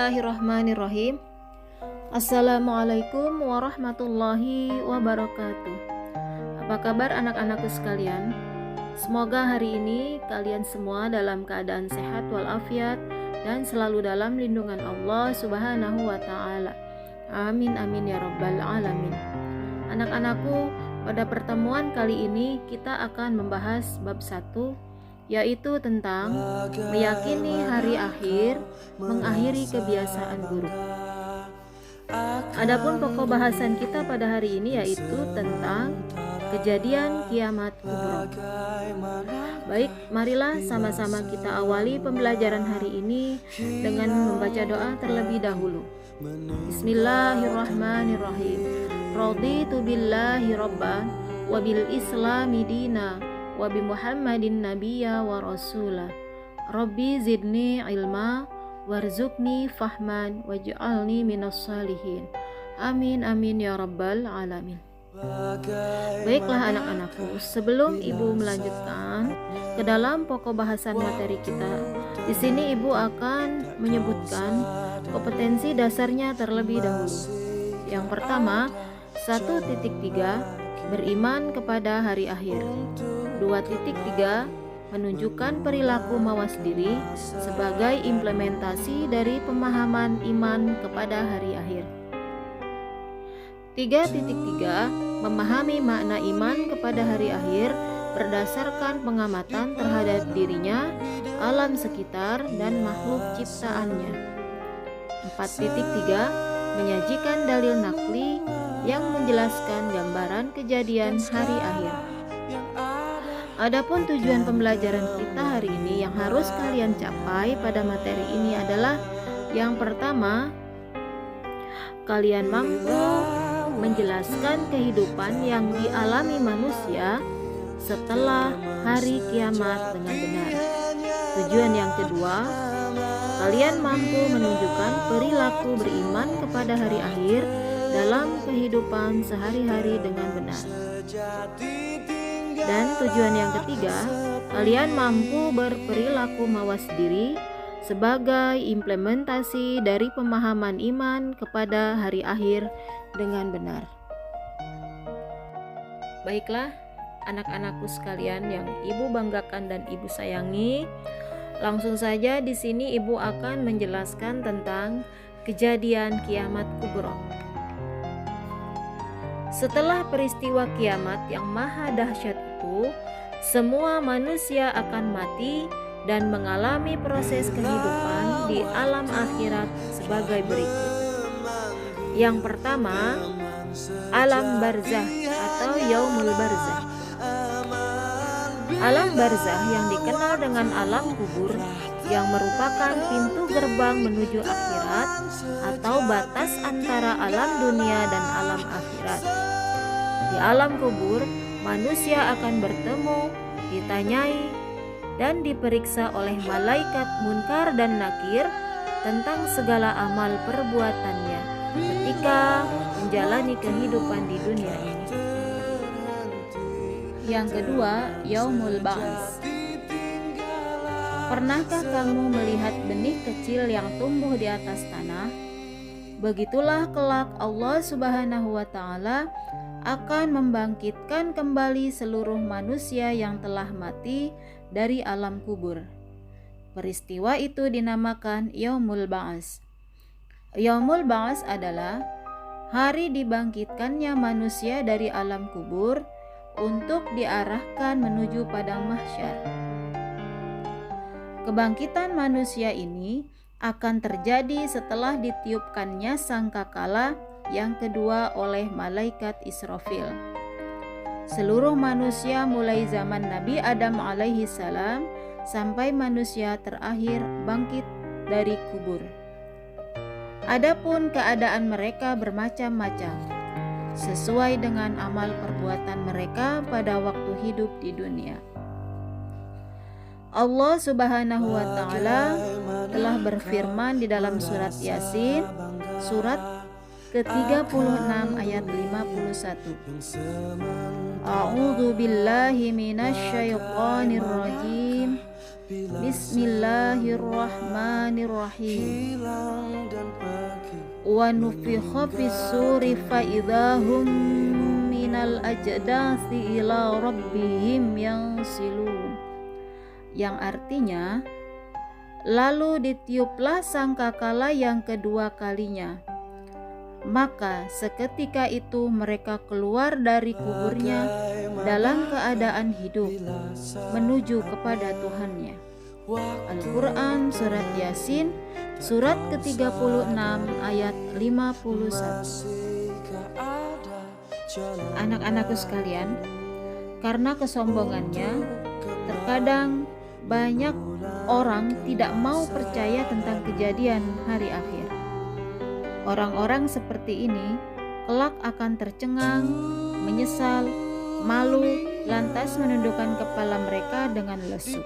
Bismillahirrahmanirrahim. Assalamualaikum warahmatullahi wabarakatuh. Apa kabar anak-anakku sekalian? Semoga hari ini kalian semua dalam keadaan sehat walafiat dan selalu dalam lindungan Allah Subhanahu wa ta'ala. Amin amin ya rabbal alamin. Anak-anakku, pada pertemuan kali ini kita akan membahas bab 1, yaitu tentang meyakini hari akhir, mengakhiri kebiasaan buruk. Adapun pokok bahasan kita pada hari ini yaitu tentang kejadian kiamat kubro. Baik, marilah sama-sama kita awali pembelajaran hari ini dengan membaca doa terlebih dahulu. Bismillahirrahmanirrahim. Raditu billahi rabban wa bil islami dina wa bi Muhammadin nabiyya wa rasula. Rabbi zidni ilma warzuqni fahman waj'alni minas salihin. Amin amin ya rabbal alamin. Baiklah anak-anakku, sebelum ibu melanjutkan ke dalam pokok bahasan materi kita, di sini ibu akan menyebutkan kompetensi dasarnya terlebih dahulu. Yang pertama, 1.3 beriman kepada hari akhir. 2.3 menunjukkan perilaku mawas diri sebagai implementasi dari pemahaman iman kepada hari akhir. 3.3 memahami makna iman kepada hari akhir berdasarkan pengamatan terhadap dirinya, alam sekitar, dan makhluk ciptaannya. 4.3 menyajikan dalil nakli yang menjelaskan gambaran kejadian hari akhir. Adapun tujuan pembelajaran kita hari ini yang harus kalian capai pada materi ini adalah yang pertama, kalian mampu menjelaskan kehidupan yang dialami manusia setelah hari kiamat dengan benar. Tujuan yang kedua, kalian mampu menunjukkan perilaku beriman kepada hari akhir dalam kehidupan sehari-hari dengan benar. Dan tujuan yang ketiga, kalian mampu berperilaku mawas diri sebagai implementasi dari pemahaman iman kepada hari akhir dengan benar. Baiklah, anak-anakku sekalian yang ibu banggakan dan ibu sayangi, langsung saja di sini ibu akan menjelaskan tentang kejadian kiamat kubro. Setelah peristiwa kiamat yang maha dahsyat itu, semua manusia akan mati dan mengalami proses kehidupan di alam akhirat sebagai berikut. Yang pertama, alam barzah atau yaumul barzah. Alam barzah yang dikenal dengan alam kubur yang merupakan pintu gerbang menuju akhirat atau batas antara alam dunia dan alam akhirat. Di alam kubur, manusia akan bertemu, ditanyai, dan diperiksa oleh malaikat munkar dan nakir tentang segala amal perbuatannya ketika menjalani kehidupan di dunia ini. Yang kedua, yaumul ba'ats. Pernahkah kamu melihat benih kecil yang tumbuh di atas tanah? Begitulah kelak Allah Subhanahu wa ta'ala akan membangkitkan kembali seluruh manusia yang telah mati dari alam kubur. Peristiwa itu dinamakan Yaumul Ba'ats. Yaumul Ba'ats adalah hari dibangkitkannya manusia dari alam kubur untuk diarahkan menuju padang mahsyar. Kebangkitan manusia ini akan terjadi setelah ditiupkannya sangkakala yang kedua oleh malaikat Israfil. Seluruh manusia mulai zaman Nabi Adam alaihi salam sampai manusia terakhir bangkit dari kubur. Adapun keadaan mereka bermacam-macam sesuai dengan amal perbuatan mereka pada waktu hidup di dunia. Allah Subhanahu wa ta'ala telah berfirman di dalam surat Yasin, surat ke-36 ayat 51. A'udzu billahi minasyaitonir rajim. Bismillahirrahmanirrahim. Wa nufikha fis-suri fa idzahum minal ajdasi ila rabbihim yansilun. Yang artinya, lalu ditiuplah sangkakala yang kedua kalinya, maka seketika itu mereka keluar dari kuburnya dalam keadaan hidup menuju kepada Tuhannya. Al-Quran Surat Yasin Surat ke-36 ayat 51. Anak-anakku sekalian, karena kesombongannya, terkadang banyak orang tidak mau percaya tentang kejadian hari akhir. Orang-orang seperti ini kelak akan tercengang, menyesal, malu, lantas menundukkan kepala mereka dengan lesu.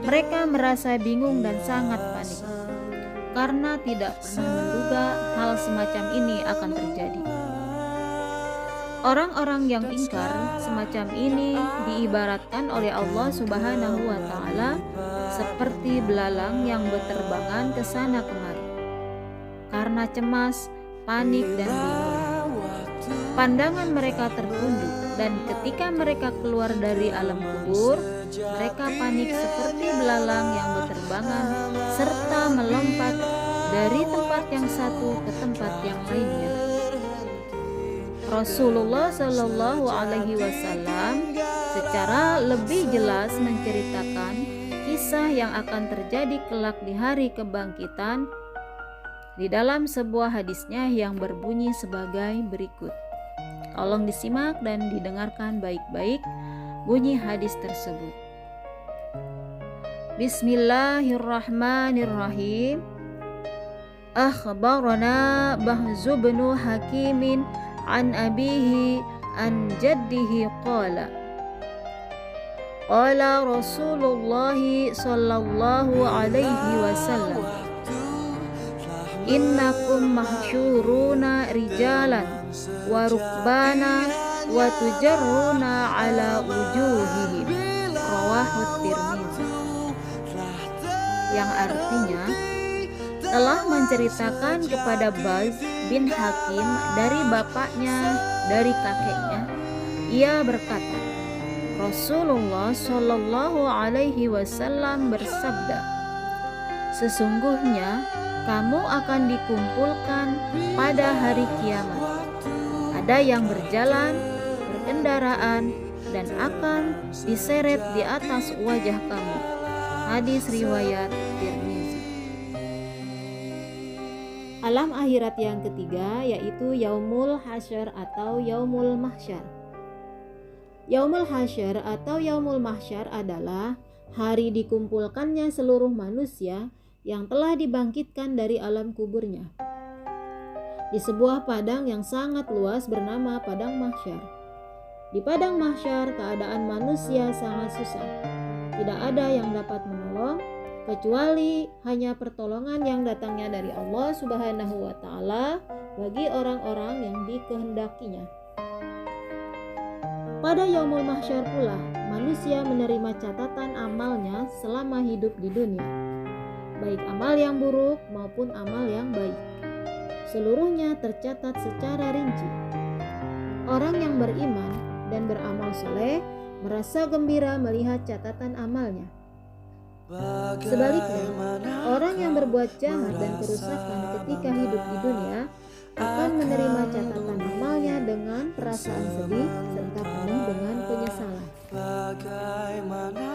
Mereka merasa bingung dan sangat panik karena tidak pernah menduga hal semacam ini akan terjadi. Orang-orang yang ingkar semacam ini diibaratkan oleh Allah Subhanahu wa Ta'ala seperti belalang yang berterbangan ke sana kemari karena cemas, panik, dan bingung. Pandangan mereka tertunduk, dan ketika mereka keluar dari alam kubur, mereka panik seperti belalang yang berterbangan serta melompat dari tempat yang satu ke tempat yang lainnya. Rasulullah Shallallahu Alaihi Wasallam secara lebih jelas menceritakan kisah yang akan terjadi kelak di hari kebangkitan di dalam sebuah hadisnya yang berbunyi sebagai berikut. Tolong disimak dan didengarkan baik-baik bunyi hadis tersebut. Bismillahirrahmanirrahim. Akhbarana Bahzu bin Hakimin an abihi an jaddihi qala Rasulullah sallallahu alaihi wasallam, innakum mahsyuruna rijalan wa rukbana wa tujarruna ala wujuhihim, rawahu Tirmizi. Yang artinya, telah menceritakan kepada Baz bin Hakim dari bapaknya, dari kakeknya, ia berkata, Rasulullah Shallallahu Alaihi Wasallam bersabda, sesungguhnya kamu akan dikumpulkan pada hari kiamat. Ada yang berjalan, berkendaraan, dan akan diseret di atas wajah kamu. Hadis riwayat Tirmizi. Alam akhirat yang ketiga yaitu Yaumul Hasyr atau Yaumul Mahsyar. Yaumul Hasyr atau Yaumul Mahsyar adalah hari dikumpulkannya seluruh manusia yang telah dibangkitkan dari alam kuburnya di sebuah padang yang sangat luas bernama Padang Mahsyar. Di Padang Mahsyar keadaan manusia sangat susah. Tidak ada yang dapat menolong kecuali hanya pertolongan yang datangnya dari Allah Subhanahu wa Ta'ala bagi orang-orang yang dikehendakinya. Pada Yaumul Mahsyar pula manusia menerima catatan amalnya selama hidup di dunia, baik amal yang buruk maupun amal yang baik. Seluruhnya tercatat secara rinci. Orang yang beriman dan beramal soleh merasa gembira melihat catatan amalnya. Sebaliknya, orang yang berbuat jahat dan kerusakan ketika hidup di dunia akan menerima catatan amalnya dengan perasaan sedih serta penuh dengan penyesalan.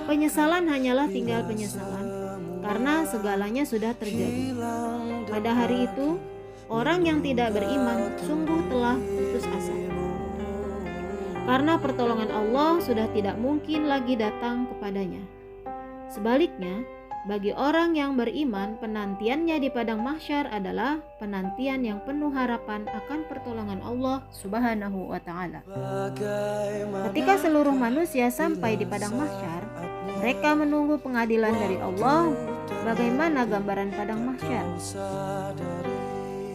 Penyesalan hanyalah tinggal penyesalan karena segalanya sudah terjadi. Pada hari itu, orang yang tidak beriman sungguh telah putus asa. Karena pertolongan Allah sudah tidak mungkin lagi datang kepadanya. Sebaliknya, bagi orang yang beriman, penantiannya di Padang Mahsyar adalah penantian yang penuh harapan akan pertolongan Allah Subhanahu wa Ta'ala. Ketika seluruh manusia sampai di Padang Mahsyar, mereka menunggu pengadilan dari Allah. Bagaimana gambaran Padang Mahsyar?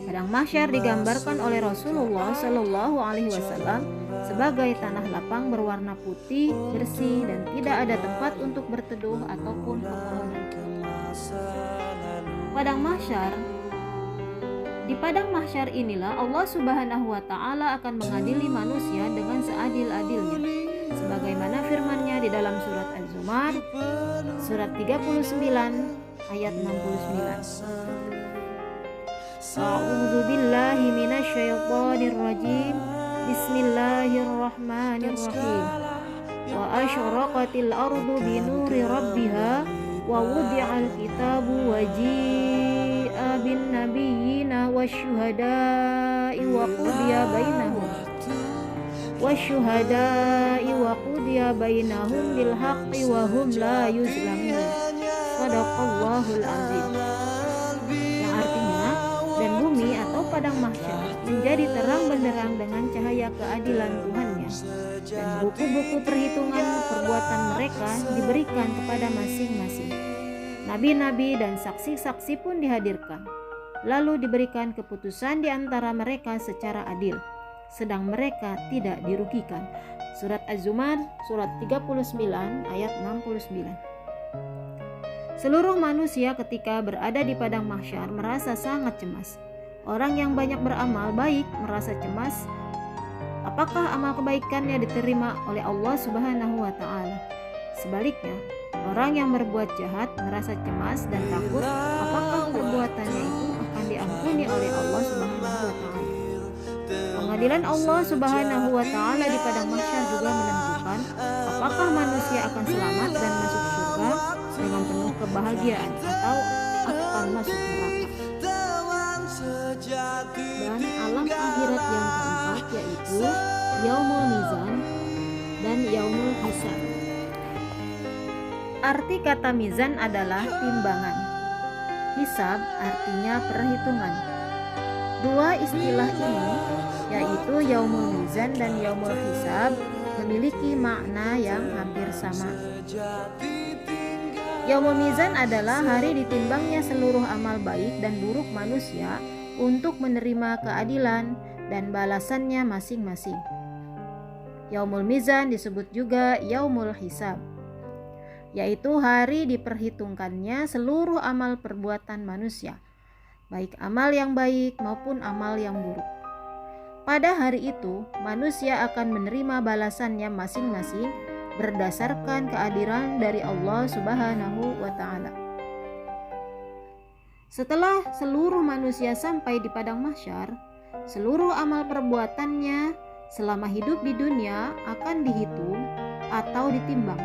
Padang Mahsyar digambarkan oleh Rasulullah Shallallahu Alaihi Wasallam sebagai tanah lapang berwarna putih, bersih, dan tidak ada tempat untuk berteduh ataupun pepohonan. Padang mahsyar. Di padang mahsyar inilah Allah Subhanahu wa Ta'ala akan mengadili manusia dengan seadil-adilnya, sebagaimana firman-Nya di dalam surat Az-Zumar, surat 39 ayat 69. A'udzu billahi minasyaitonir rajim. Bismillahirrahmanirrahim. Wa asyraqatil ardu binuri rabbiha wa wudi'al kitabu wa ji'a bin nabiyyina wasyuhada'i wa qudiya bainahum bil haqqi wa hum la yuzlamun. Shadaqallahul azim. Yang artinya, dan bumi atau padang mahsyar menjadi terang benderang dengan cahaya keadilan Tuhannya, dan buku-buku perhitungan perbuatan mereka diberikan kepada masing-masing. Nabi-nabi dan saksi-saksi pun dihadirkan, lalu diberikan keputusan di antara mereka secara adil, sedang mereka tidak dirugikan. Surat Az-Zumar, surat 39 ayat 69. Seluruh manusia ketika berada di padang mahsyar merasa sangat cemas. Orang yang banyak beramal baik merasa cemas apakah amal kebaikannya diterima oleh Allah Subhanahu wa Ta'ala. Sebaliknya, orang yang berbuat jahat merasa cemas dan takut apakah perbuatannya itu akan diampuni oleh Allah Subhanahu wa Ta'ala. Pengadilan Allah Subhanahu wa Ta'ala di padang mahsyar juga menentukan apakah manusia akan selamat dan masuk surga dengan penuh kebahagiaan atau akan masuk neraka. Dan alam akhirat yang keempat yaitu Yaumul Mizan dan Yaumul Hisab. Arti kata mizan adalah timbangan. Hisab artinya perhitungan. Dua istilah ini yaitu Yaumul Mizan dan Yaumul Hisab memiliki makna yang hampir sama. Yaumul Mizan adalah hari ditimbangnya seluruh amal baik dan buruk manusia untuk menerima keadilan dan balasannya masing-masing. Yaumul Mizan disebut juga Yaumul Hisab, yaitu hari diperhitungkannya seluruh amal perbuatan manusia, baik amal yang baik maupun amal yang buruk. Pada hari itu, manusia akan menerima balasannya masing-masing berdasarkan keadilan dari Allah Subhanahu wa Ta'ala. Setelah seluruh manusia sampai di padang mahsyar, seluruh amal perbuatannya selama hidup di dunia akan dihitung atau ditimbang.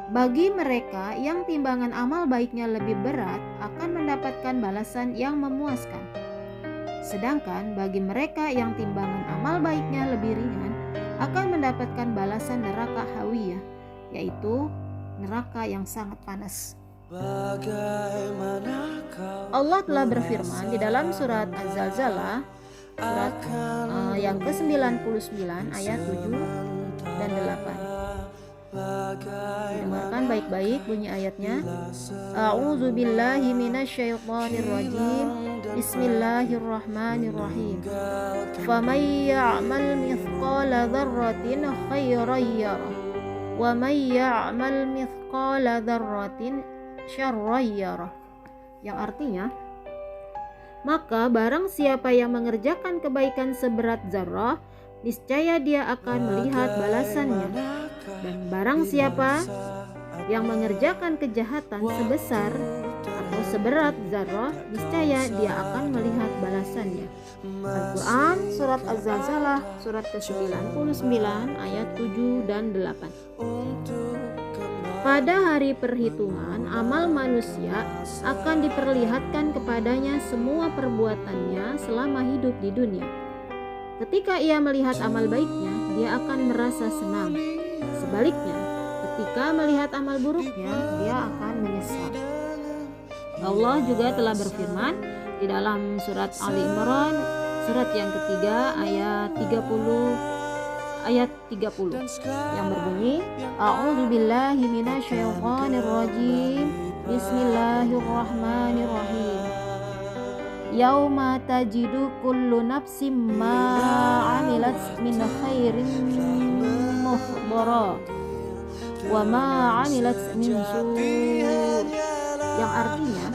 Bagi mereka yang timbangan amal baiknya lebih berat akan mendapatkan balasan yang memuaskan. Sedangkan bagi mereka yang timbangan amal baiknya lebih ringan akan mendapatkan balasan neraka hawiyah, yaitu neraka yang sangat panas. Allah telah berfirman di dalam surat Az-Zalzalah surat yang ke-99 ayat 7 dan 8. Dengarkan baik-baik bunyi ayatnya. A'udzu billahi minasyaitonir rajim. Bismillahirrahmanirrahim. Faman ya'mal mithqala dzarratin khairan yarah wa man ya'mal mithqala dzarratin syarran yarah. Yang artinya, maka barang siapa yang mengerjakan kebaikan seberat zarah, niscaya dia akan melihat balasannya. Dan barang siapa yang mengerjakan kejahatan sebesar atau seberat zarah, niscaya dia akan melihat balasannya. Al-Quran surat Az-Zalzalah surat ke-99 ayat 7 dan 8. Pada hari perhitungan, amal manusia akan diperlihatkan kepadanya semua perbuatannya selama hidup di dunia. Ketika ia melihat amal baiknya, dia akan merasa senang. Sebaliknya, ketika melihat amal buruknya, dia akan menyesal. Allah juga telah berfirman di dalam surat Ali Imran, surat yang ketiga ayat 30 yang berbunyi, A'udzu billahi minasyaitonir rajim. Bismillahirrahmanirrahim. yauma tajidu kullu nafsim ma amilat min khairin muhdara wa ma amilat min su', yang artinya,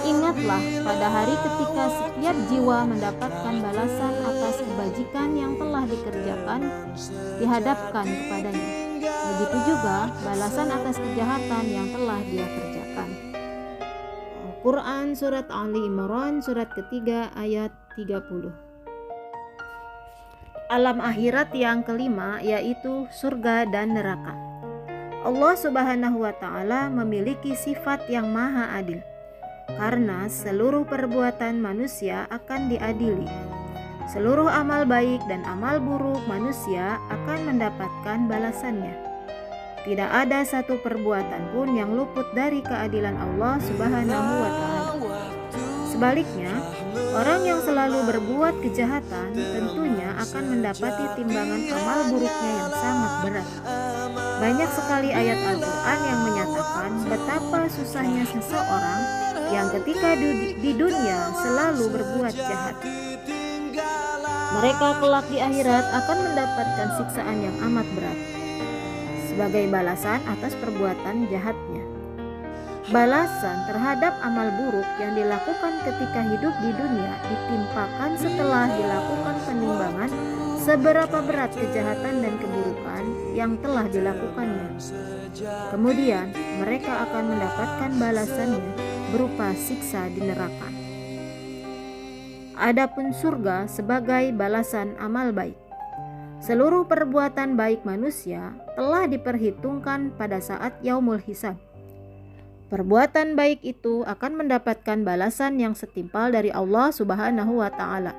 ingatlah pada hari ketika setiap jiwa mendapatkan balasan atas kebajikan yang telah dikerjakan dihadapkan kepadanya. Begitu juga balasan atas kejahatan yang telah dia kerjakan. Al-Quran Surat Ali Imran surat ketiga ayat 30. Alam akhirat yang kelima yaitu surga dan neraka. Allah Subhanahu wa Ta'ala memiliki sifat yang maha adil, karena seluruh perbuatan manusia akan diadili. Seluruh amal baik dan amal buruk manusia akan mendapatkan balasannya. Tidak ada satu perbuatan pun yang luput dari keadilan Allah Subhanahu wa Ta'ala. Sebaliknya, orang yang selalu berbuat kejahatan tentunya akan mendapati timbangan amal buruknya yang sangat berat. Banyak sekali ayat Al-Quran yang menyatakan betapa susahnya seseorang yang ketika di dunia selalu berbuat jahat. Mereka kelak di akhirat akan mendapatkan siksaan yang amat berat sebagai balasan atas perbuatan jahatnya. Balasan terhadap amal buruk yang dilakukan ketika hidup di dunia ditimpakan setelah dilakukan penimbangan seberapa berat kejahatan dan keburukan yang telah dilakukannya. Kemudian mereka akan mendapatkan balasannya berupa siksa di neraka. Adapun surga sebagai balasan amal baik. Seluruh perbuatan baik manusia telah diperhitungkan pada saat yaumul hisab. Perbuatan baik itu akan mendapatkan balasan yang setimpal dari Allah Subhanahu wa Ta'ala.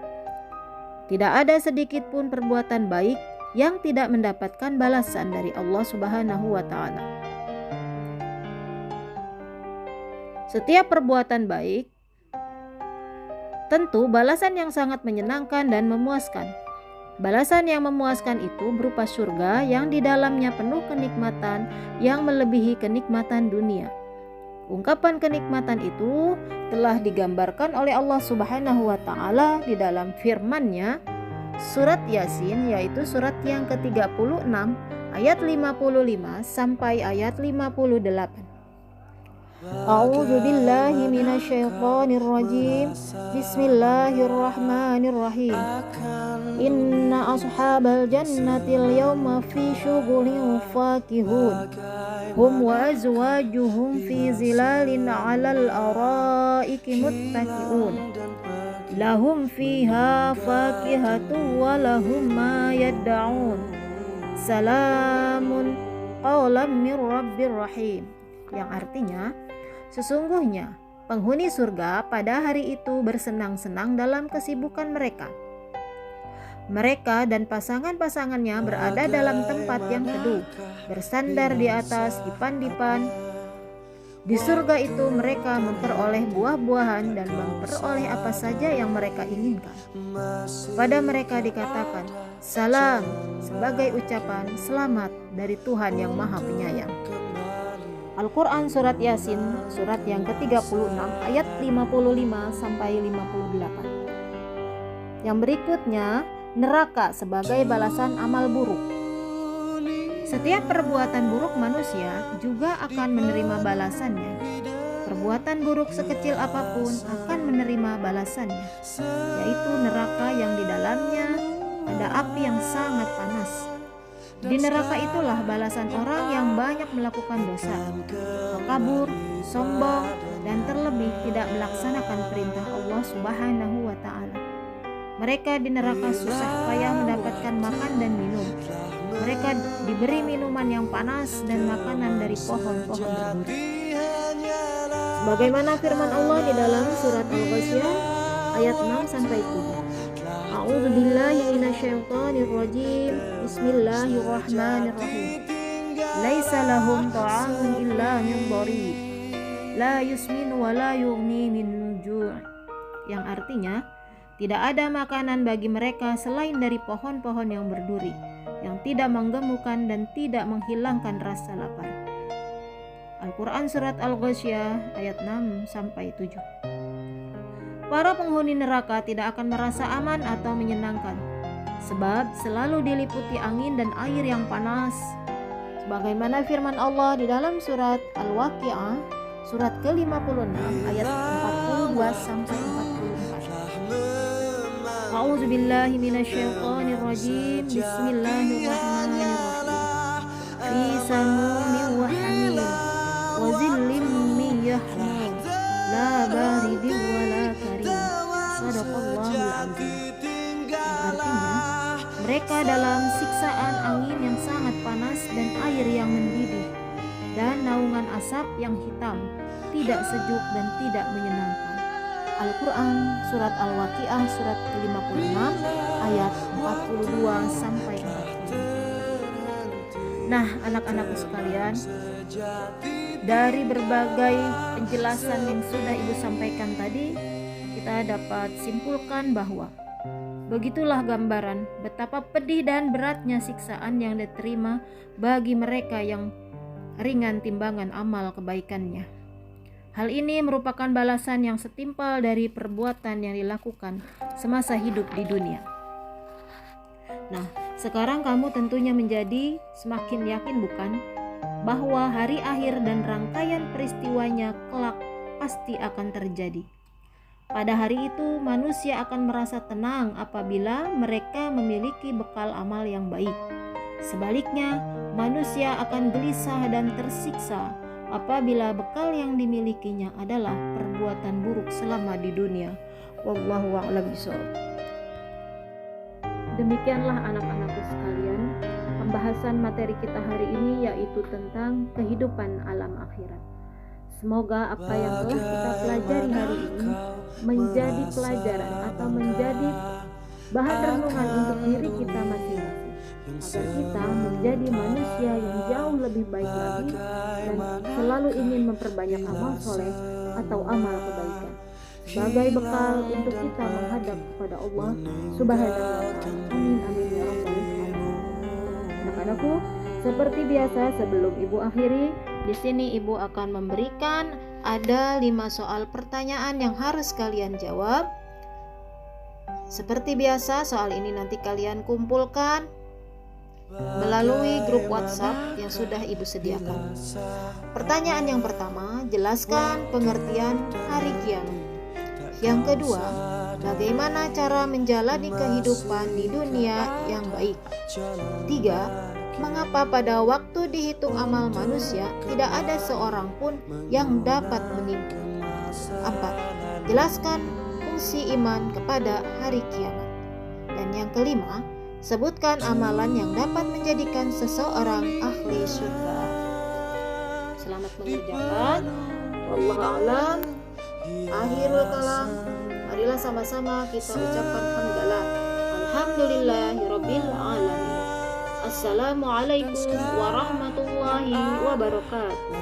Tidak ada sedikit pun perbuatan baik yang tidak mendapatkan balasan dari Allah Subhanahu wa Ta'ala. Setiap perbuatan baik tentu balasan yang sangat menyenangkan dan memuaskan. Balasan yang memuaskan itu berupa surga yang di dalamnya penuh kenikmatan yang melebihi kenikmatan dunia. Ungkapan kenikmatan itu telah digambarkan oleh Allah Subhanahu wa Ta'ala di dalam firman-Nya surat Yasin, yaitu surat yang ke-36 ayat 55 sampai ayat 58. A'udzu billahi minasyaitonir rajim. Bismillahirrahmanirrahim. Inna ashabal jannatil yawma fi syughulin fakihun. Hum wa azwajuhum fi zilalin 'alal araiki muttaqiun. Lahum fiha fakihatun wa lahum ma yad'un. Salamun qawlan mir rabbir rahim. Yang artinya, sesungguhnya penghuni surga pada hari itu bersenang-senang dalam kesibukan mereka. Mereka dan pasangan-pasangannya berada dalam tempat yang teduh, bersandar di atas dipan-dipan. Di surga itu mereka memperoleh buah-buahan dan memperoleh apa saja yang mereka inginkan. Pada mereka dikatakan, salam, sebagai ucapan selamat dari Tuhan yang Maha Penyayang. Al-Quran Surat Yasin, surat yang ke-36 ayat 55 sampai 58. Yang berikutnya, neraka sebagai balasan amal buruk. Setiap perbuatan buruk manusia juga akan menerima balasannya. Perbuatan buruk sekecil apapun akan menerima balasannya, yaitu neraka yang di dalamnya ada api yang sangat panas. Di neraka itulah balasan orang yang banyak melakukan dosa, takabur, sombong, dan terlebih tidak melaksanakan perintah Allah Subhanahu wa Ta'ala. Mereka di neraka susah payah mendapatkan makan dan minum. Mereka diberi minuman yang panas dan makanan dari pohon-pohon berduri. Sebagaimana firman Allah di dalam surat Al-Ghasyiyah ayat 6 sampai 7. A'udzu billahi minasyaitonir rajim. Bismillahirrahmanirrahim. Laisa lahum ta'amun illa min dhari. La yusminu wa la yughni min ju'. Yang artinya, tidak ada makanan bagi mereka selain dari pohon-pohon yang berduri, yang tidak menggemukkan dan tidak menghilangkan rasa lapar. Al-Quran Surat Al-Ghasyiyah ayat 6 sampai 7. Para penghuni neraka tidak akan merasa aman atau menyenangkan, sebab selalu diliputi angin dan air yang panas. Sebagaimana firman Allah di dalam surat Al-Waqi'ah, surat ke-56 ayat 42 sampai 44. A'udzubillahi minasyaitonirrajim. Bismillahirrahmanirrahim. Fi samumin wa hamim wa zillim min yahmum la baridin wa la karim. Shadaqallahul azim. Yang artinya, mereka dalam siksaan angin yang sangat panas dan air yang mendidih, dan naungan asap yang hitam, tidak sejuk dan tidak menyenangkan. Al-Quran Surat Al-Waqi'ah surat ke-56 ayat 42 sampai 40. Nah, anak-anakku sekalian, dari berbagai penjelasan yang sudah Ibu sampaikan tadi, kita dapat simpulkan bahwa begitulah gambaran betapa pedih dan beratnya siksaan yang diterima bagi mereka yang ringan timbangan amal kebaikannya. Hal ini merupakan balasan yang setimpal dari perbuatan yang dilakukan semasa hidup di dunia. Nah, sekarang kamu tentunya menjadi semakin yakin, bukan, bahwa hari akhir dan rangkaian peristiwanya kelak pasti akan terjadi. Pada hari itu manusia akan merasa tenang apabila mereka memiliki bekal amal yang baik. Sebaliknya, manusia akan gelisah dan tersiksa apabila bekal yang dimilikinya adalah perbuatan buruk selama di dunia. Wallahu a'lam bishawab. Demikianlah anak-anakku sekalian, pembahasan materi kita hari ini yaitu tentang kehidupan alam akhirat. Semoga apa yang telah kita pelajari hari ini menjadi pelajaran atau menjadi bahan renungan untuk diri kita masing-masing, agar kita menjadi manusia yang jauh lebih baik lagi dan selalu ingin memperbanyak amal soleh atau amal kebaikan sebagai bekal untuk kita menghadap kepada Allah Subhanahu wa Ta'ala. Amin amin ya rabbal alamin. Anak-anakku, seperti biasa sebelum Ibu akhiri, di sini Ibu akan memberikan ada 5 soal pertanyaan yang harus kalian jawab. Seperti biasa, soal ini nanti kalian kumpulkan melalui grup WhatsApp yang sudah Ibu sediakan. Pertanyaan yang pertama, jelaskan pengertian hari kiamat. Yang kedua, bagaimana cara menjalani kehidupan di dunia yang baik. 3. Mengapa pada waktu dihitung amal manusia tidak ada seorang pun yang dapat menipu. 4. Jelaskan fungsi iman kepada hari kiamat. Dan yang kelima, sebutkan amalan yang dapat menjadikan seseorang ahli surga. Selamat mengerjakan. Wallahu a'lam. Akhirul kalam. Marilah sama-sama kita ucapkan hamdalah. Alhamdulillahirabbil alamin. Assalamualaikum warahmatullahi wabarakatuh.